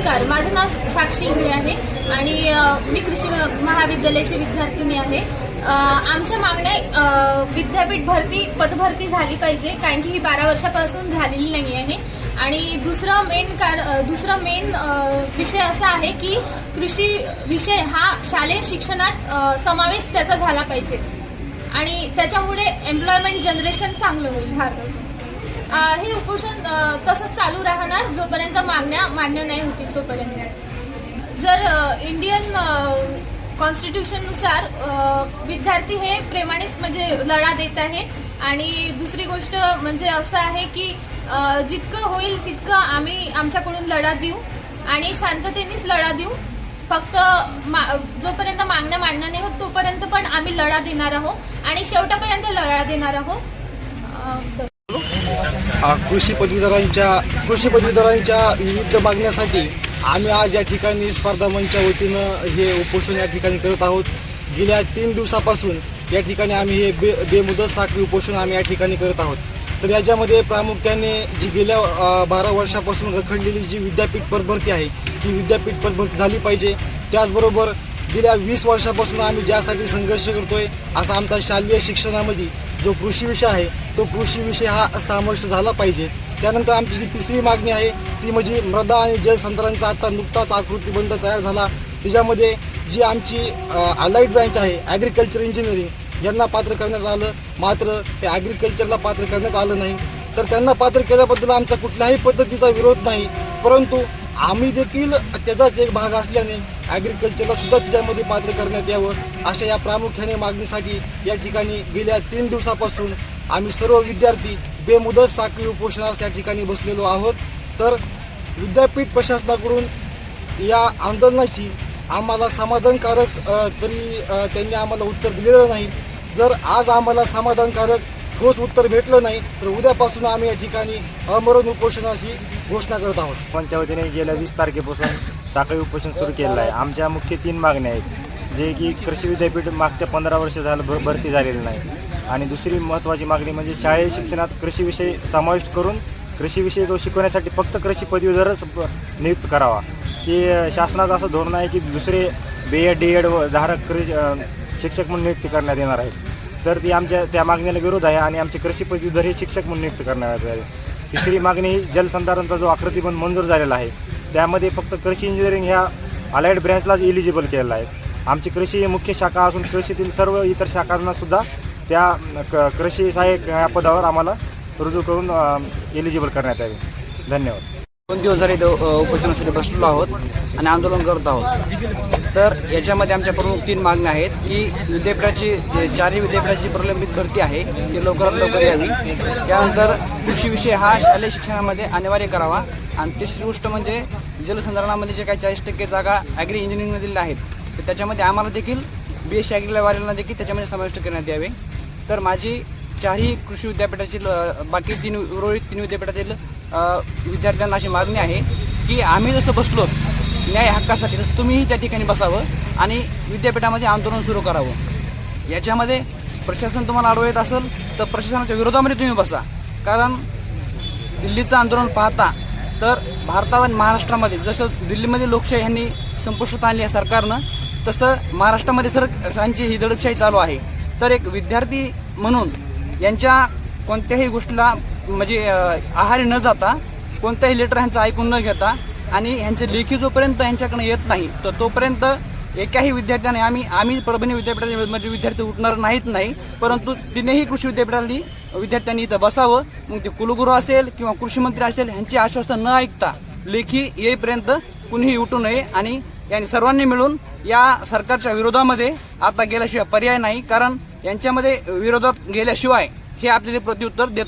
नमस्कार, माझं नाव साक्षी इंगळे आहे आणि मी कृषी महाविद्यालयाची विद्यार्थिनी आहे। आमच्या मागण्या विद्यापीठ भरती पदभरती झाली पाहिजे, कारण की ही 12 वर्षापासून झालेली नाही आहे। आणि दुसरा मेन विषय असा आहे की कृषी विषय हा शालेय शिक्षणात समावेश त्याचा झाला पाहिजे आणि त्याच्यामुळे एम्प्लॉयमेंट जनरेशन चांगलं होईल भारताचं। हे उपोषण तसंच चालू राहणार जोपर्यंत मागण्या मान्य नाही होतील तोपर्यंत। जर इंडियन कॉन्स्टिट्यूशननुसार विद्यार्थी हे प्रेमानेच म्हणजे लढा देत आहे आणि दुसरी गोष्ट म्हणजे असं आहे की जितकं होईल तितकं आम्ही आमच्याकडून लढा देऊ आणि शांततेनेच लढा देऊ। फक्त जोपर्यंत मागण्या मान्य नाही होत तोपर्यंत पण आम्ही लढा देणार आहोत आणि शेवटापर्यंत लढा देणार आहोत। कृषी पदवीधरांच्या विविध मागण्यासाठी आम्ही आज या ठिकाणी स्पर्धा मंचच्या वतीनं हे उपोषण या ठिकाणी करत आहोत। गेल्या 3 दिवसापासून या ठिकाणी आम्ही हे बेमुदत साखळी उपोषण आम्ही या ठिकाणी करत आहोत। तर याच्यामध्ये प्रामुख्याने जी गेल्या 12 वर्षापासून रखडलेली जी विद्यापीठ पदभरती आहे ती विद्यापीठ पदभरती झाली पाहिजे। त्याचबरोबर गेल्या 20 वर्षापासून आम्ही ज्यासाठी संघर्ष करतोय असा आमचा शालेय शिक्षणामध्ये जो कृषी विषय आहे तो कृषी विषय हा समाविष्ट झाला पाहिजे। त्यानंतर आमची जी तिसरी मागणी आहे ती म्हणजे मृदा आणि जलसंधारणचा आता नुकताच आकृतीबंध तयार झाला, त्याच्यामध्ये जी आमची अलाइड ब्रँच आहे ॲग्रिकल्चर इंजिनिअरिंग यांना पात्र करण्यात आलं, मात्र ते ॲग्रिकल्चरला पात्र करण्यात आलं नाही। तर त्यांना पात्र केल्याबद्दल आमचा कुठल्याही पद्धतीचा विरोध नाही, परंतु आम्ही देखील त्याचाच एक भाग असल्याने ॲग्रिकल्चरला सुद्धा त्याच्यामध्ये पात्र करण्यात यावं अशा या प्रामुख्याने मागणीसाठी या ठिकाणी गेल्या 3 दिवसापासून आम्ही सर्व विद्यार्थी बेमुदत साखळी उपोषणास या ठिकाणी बसलेलो आहोत। तर विद्यापीठ प्रशासनाकडून या आंदोलनाची आम्हाला समाधानकारक तरी त्यांनी आम्हाला उत्तर दिलेलं नाही। जर आज आम्हाला समाधानकारक ठोस उत्तर भेटलं नाही तर उद्यापासून आम्ही या ठिकाणी आमरण उपोषणाची घोषणा करत आहोत। पंचायत वतीने गेल्या 20 तारखेपासून साखळी उपोषण सुरू केलेलं आहे। आमच्या मुख्य 3 मागण्या आहेत, जे की कृषी विद्यापीठ मागच्या 15 वर्ष झालं भरती झालेली नाही आणि दुसरी महत्त्वाची मागणी म्हणजे शालेय शिक्षणात कृषी विषय समाविष्ट करून कृषी विषय जो शिकवण्यासाठी फक्त कृषी पदवीधरच नियुक्त करावा। की शासनाचं असं धोरण आहे की दुसरे BEd DEd धारक शिक्षक म्हणून नियुक्ती करण्यात येणार आहेत। तर ती आमच्या त्या मागणीला विरोध आहे आणि आमचे कृषी पदवीधर हे शिक्षक म्हणून नियुक्त करण्यात आले। तिसरी मागणी ही जलसंधारणचा जो आकृतीबंध मंजूर झालेला आहे त्यामध्ये फक्त कृषी इंजिनिअरिंग ह्या अलाइड ब्रँचलाच एलिजिबल केलेलं आहे। आमची कृषी ही मुख्य शाखा असून कृषीतील सर्व इतर शाखांना सुद्धा त्या कृषी सहाय्यक या पदावर आम्हाला रुजू करून एलिजिबल करण्यात यावे। धन्यवाद। 2 दिवस झाले उपोषणासाठी बसलेलो आहोत आणि आंदोलन करत आहोत। तर याच्यामध्ये आमच्या प्रमुख 3 मागण्या आहेत की विद्यापीठाची 4ही विद्यापीठाची प्रलंबित भरती आहे ती लवकरात लवकर यावी। त्यानंतर कृषी विषय हा शालेय शिक्षणामध्ये अनिवार्य करावा आणि तिसरी गोष्ट म्हणजे जलसंधारणामध्ये जे काही 40% जागा ॲग्री इंजिनिअरिंगमधील आहेत तर त्याच्यामध्ये आम्हाला देखील BSc ॲग्रीवाल्यांना देखील त्याच्यामध्ये समाविष्ट करण्यात यावे। तर माझी 4ही कृषी विद्यापीठातील बाकी उर्वरित 3 विद्यापीठातील विद्यार्थ्यांना अशी मागणी आहे की आम्ही जसं बसलो न्याय हक्कासाठी तसं तुम्हीही त्या ठिकाणी बसावं आणि विद्यापीठामध्ये आंदोलन सुरू करावं। याच्यामध्ये प्रशासन तुम्हाला अडवत येत असेल तर प्रशासनाच्या विरोधामध्ये तुम्ही बसा, कारण दिल्लीचं आंदोलन पाहता तर भारतात आणि महाराष्ट्रामध्ये जसं दिल्लीमध्ये लोकशाही ह्यांनी संपुष्टात आणली आहे सरकारनं, तसं महाराष्ट्रामध्ये सरकारची ही दडपशाही चालू आहे। तर एक विद्यार्थी म्हणून यांच्या कोणत्याही गोष्टीला म्हणजे आहारी न जाता कोणत्याही लेटर ह्यांचं ऐकून न घेता आणि ह्यांचे लेखी जोपर्यंत यांच्याकडे येत नाही तर तोपर्यंत एकाही विद्यार्थ्याने आम्ही परभणी विद्यापीठामध्ये विद्यार्थी उठणार नाही, परंतु 3ही कृषी विद्यार्थ्यांनी इथं बसावं। मग ते कुलगुरू असेल किंवा कृषी मंत्री असेल ह्यांची आश्वासन न ऐकता लेखी येईपर्यंत कुणीही उठू नये आणि यांनी सर्वांनी मिळून या सरकारच्या विरोधामध्ये आता गेल्याशिवाय पर्याय नाही, कारण यांच्यामध्ये विरोधात गेल्याशिवाय हे आपल्याला प्रत्युत्तर देत